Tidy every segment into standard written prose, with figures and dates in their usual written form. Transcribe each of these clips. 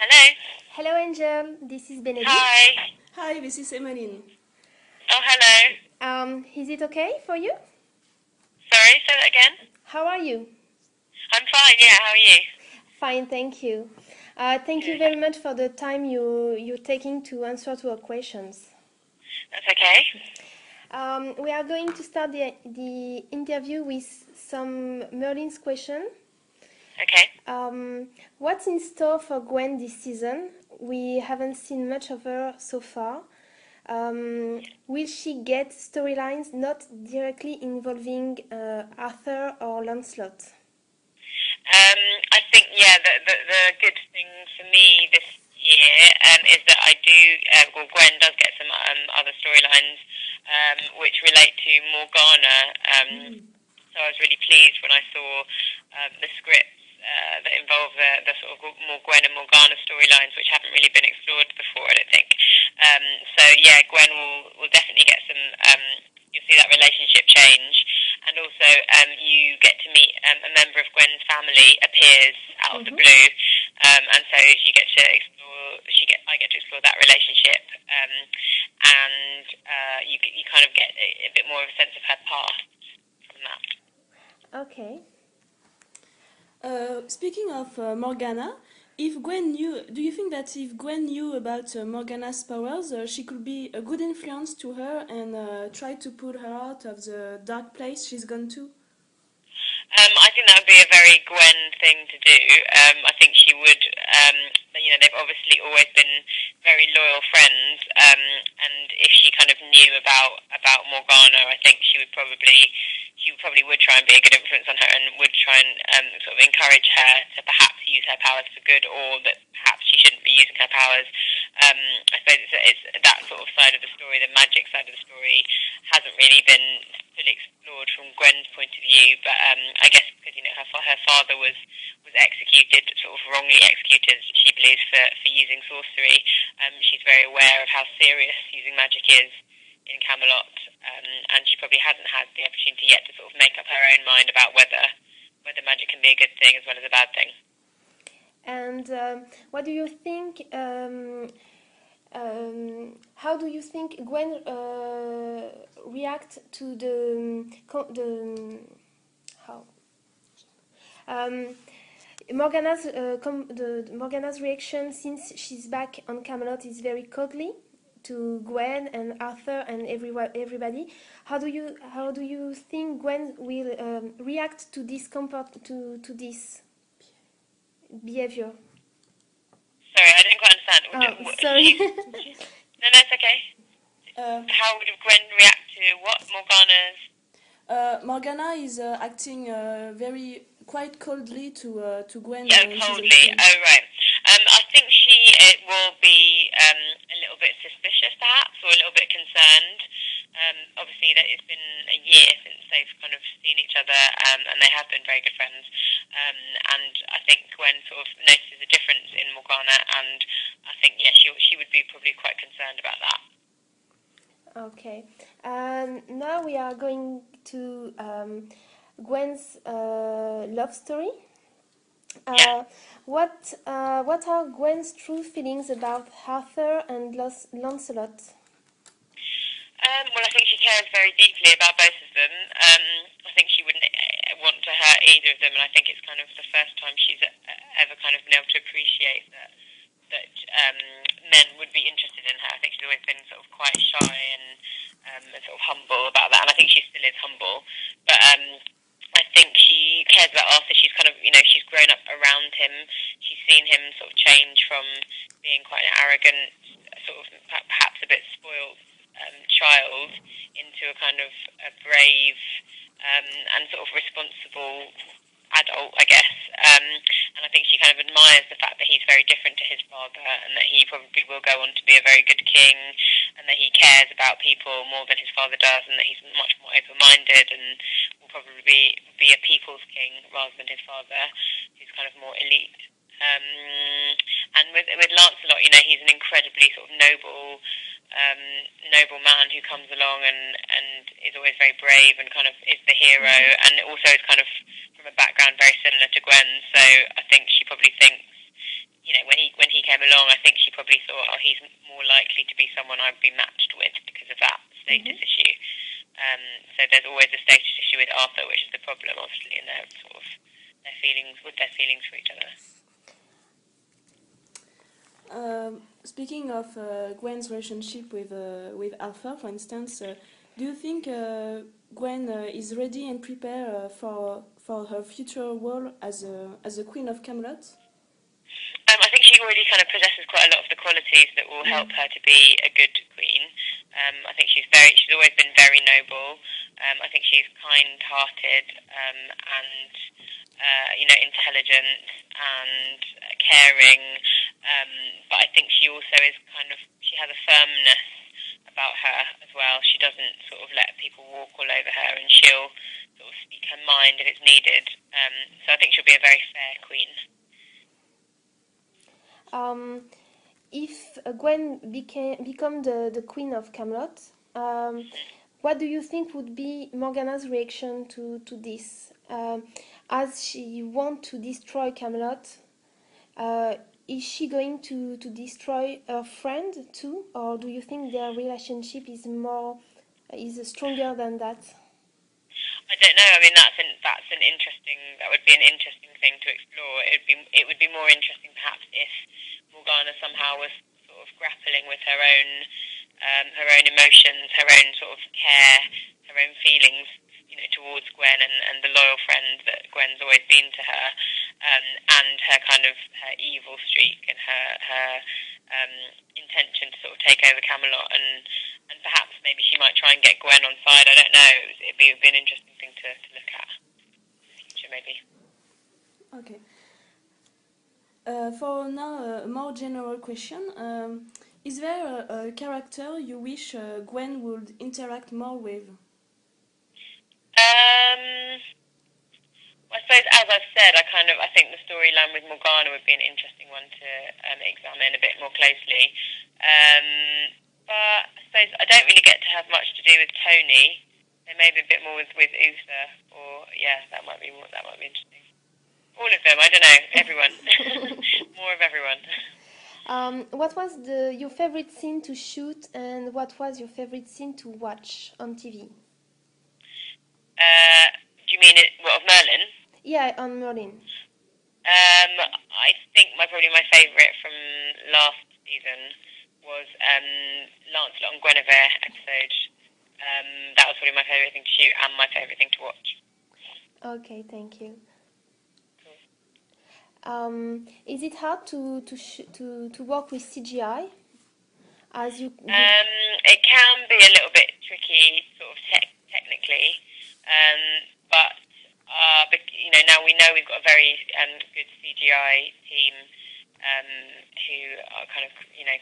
Hello. Hello, Angel. This is Benedict. Hi. Hi, this is Merlin. Oh, hello. Is it okay for you? Sorry, say that again. How are you? I'm fine, yeah, how are you? Fine, thank you. Thank you Good. very much for the time you're taking to answer to our questions. That's okay. We are going to start the interview with some Merlin's question. Okay. What's in store for Gwen this season? We haven't seen much of her so far. Will she get storylines not directly involving Arthur or Lancelot? I think, yeah, the good thing for me this year is that I do, Gwen does get some other storylines which relate to Morgana. So I was really pleased when I saw the scripts that involve the sort of more Gwen and Morgana storylines, which haven't really been explored before, I don't think. So yeah, Gwen will definitely get some. You'll see that relationship change, and also you get to meet a member of Gwen's family appears out of the blue, and so you get to explore. I get to explore that relationship, and you kind of get a bit more of a sense of her past from that. Okay. Speaking of Morgana, if Gwen knew, do you think that if Gwen knew about Morgana's powers, she could be a good influence to her and try to pull her out of the dark place she's gone to? I think that would be a very Gwen thing to do. I think she would. They've obviously always been very loyal friends, and if she kind of knew about Morgana, I think she probably would try and be a good influence on her, and would try and sort of encourage her to perhaps use her powers for good, or that perhaps she shouldn't be using her powers. I suppose it's that sort of side of the story, the magic side of the story, hasn't really been fully explored from Gwen's point of view, but I guess because her father was executed, sort of wrongly executed, she believes for using sorcery. She's very aware of how serious using magic is in Camelot, and she probably hasn't had the opportunity yet to sort of make up her own mind about whether magic can be a good thing as well as a bad thing. And what do you think? How do you think Gwen react to the how Morgana's reaction since she's back on Camelot is very coldly to Gwen and Arthur and everybody. How do you think Gwen will react to this to this behavior? Sorry, I didn't quite understand. Oh, sorry. No, it's okay. How would Gwen react to what Morgana's? Morgana is acting quite coldly to Gwen. Yeah, coldly. Oh, right. I think she will be a little bit suspicious, perhaps, or a little bit concerned. Obviously, that it's been a year since they've kind of seen each other, and they have been very good friends. And I think Gwen sort of notices a difference in Morgana, and I think she would be probably quite concerned about that. Okay. Now we are going to Gwen's love story. What are Gwen's true feelings about Arthur and Lancelot? Well, I think she cares very deeply about both of them. I think she wouldn't want to hurt either of them, and I think it's kind of the first time she's ever kind of been able to appreciate that men would be interested in her. I think she's always been sort of quite shy and sort of humble about that, and I think she still is humble. But I think she cares about Arthur. She's kind of, she's grown up around him. She's seen him sort of change from being quite an arrogant, sort of perhaps a bit spoiled child into a kind of a brave and sort of responsible adult, I guess. And I think she kind of admires the fact that he's very different to his father, and that he probably will go on to be a very good king, and that he cares about people more than his father does, and that he's much more open-minded and will probably be a people's king rather than his father, who's kind of more elite. And with Lancelot, he's an incredibly sort of noble man who comes along and is always very brave and kind of is the hero, and also is kind of from a background very similar to Gwen. So I think she probably thinks, when he came along, I think she probably thought, oh, he's more likely to be someone I'd be matched with because of that status issue. So there's always a status issue with Arthur, which is the problem, obviously, in their sort of their feelings for each other. Speaking of Gwen's relationship with Arthur, for instance, do you think Gwen is ready and prepared for her future role as a Queen of Camelot? I think she already kind of possesses quite a lot of the qualities that will help her to be a good queen. I think she's always been very noble. I think she's kind-hearted and intelligent and caring. But I think she also is she has a firmness about her as well. She doesn't sort of let people walk all over her, and she'll sort of speak her mind if it's needed. So I think she'll be a very fair queen. If Gwen become the Queen of Camelot, what do you think would be Morgana's reaction to this? As she wants to destroy Camelot, is she going to destroy her friend too, or do you think their relationship is stronger than that? I don't know. I mean, that would be an interesting thing to explore. It would be more interesting perhaps if Morgana somehow was sort of grappling with her own emotions, her own sort of care, her own feelings, towards Gwen and the loyal friend that Gwen's always been to her, and her kind of her evil streak and her intention to sort of take over Camelot, and perhaps maybe she might try and get Gwen on side. I don't know. It'd be an interesting thing to look at in the future, maybe. Okay. For now, a more general question. Is there a character you wish Gwen would interact more with? I suppose, as I've said, I think the storyline with Morgana would be an interesting one to examine a bit more closely. But I suppose I don't really get to have much to do with Tony. So maybe a bit more with Uther, or that might be interesting. All of them, I don't know, everyone. More of everyone. What was your favorite scene to shoot, and what was your favorite scene to watch on TV? Do you mean of Merlin? Yeah, on Merlin. I think probably my favourite from last season was Lancelot and Guinevere episode. That was probably my favourite thing to shoot and my favourite thing to watch. Okay, thank you. Is it hard to work with CGI? It can be a little bit tricky, sort of technically, but now we know we've got a very good CGI team who are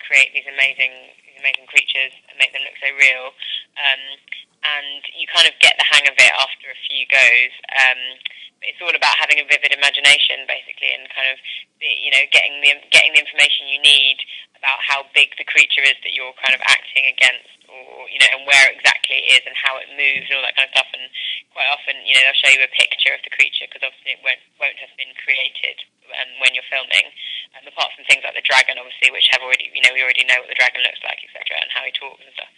create these amazing creatures and make them look so real, and you kind of get the hang of it after a few goes. It's all about having a vivid imagination, basically, and getting the information you need about how big the creature is that you're kind of acting against, or and where exactly it is and how it moves and all that kind of stuff. And quite often, they'll show you a picture of the creature because obviously it won't have been created when you're filming. Apart from things like the dragon, obviously, which have already we already know what the dragon looks like, etc., and how he talks and stuff.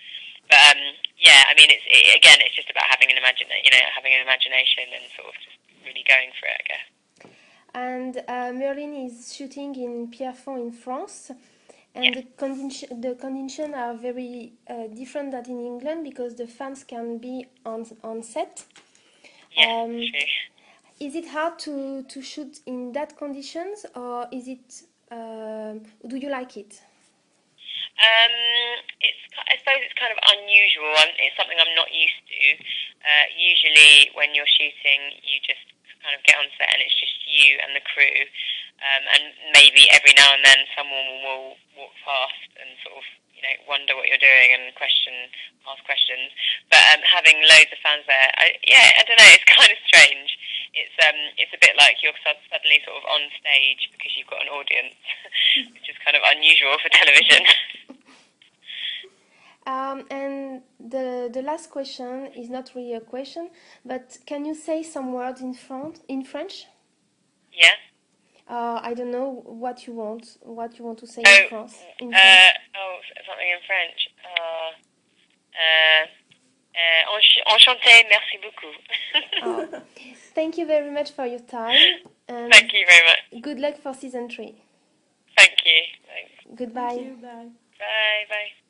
But I mean, it's just about having an imagination and sort of just really going for it, I guess. And Merlin is shooting in Pierrefonds in France, and the conditions are very different than in England because the fans can be on set. Yeah, true. Is it hard to shoot in that conditions, or is it? Do you like it? I suppose it's kind of unusual. It's something I'm not used to. Usually, when you're shooting, you just kind of get on set and it's just you and the crew, and maybe every now and then someone will walk past and sort of wonder what you're doing and ask questions. But having loads of fans there, I don't know. It's kind of strange. It's a bit like you're suddenly sort of on stage because you've got an audience, which is kind of unusual for television. And the last question is not really a question, but can you say some words in French? Yeah. I don't know what you want. What you want to say Oh, in France? In French. something in French. Enchanté, merci beaucoup. Oh, thank you very much for your time and Thank you very much. good luck for season 3. Thank you. Thanks. Goodbye. Thank you. Bye. Bye, bye.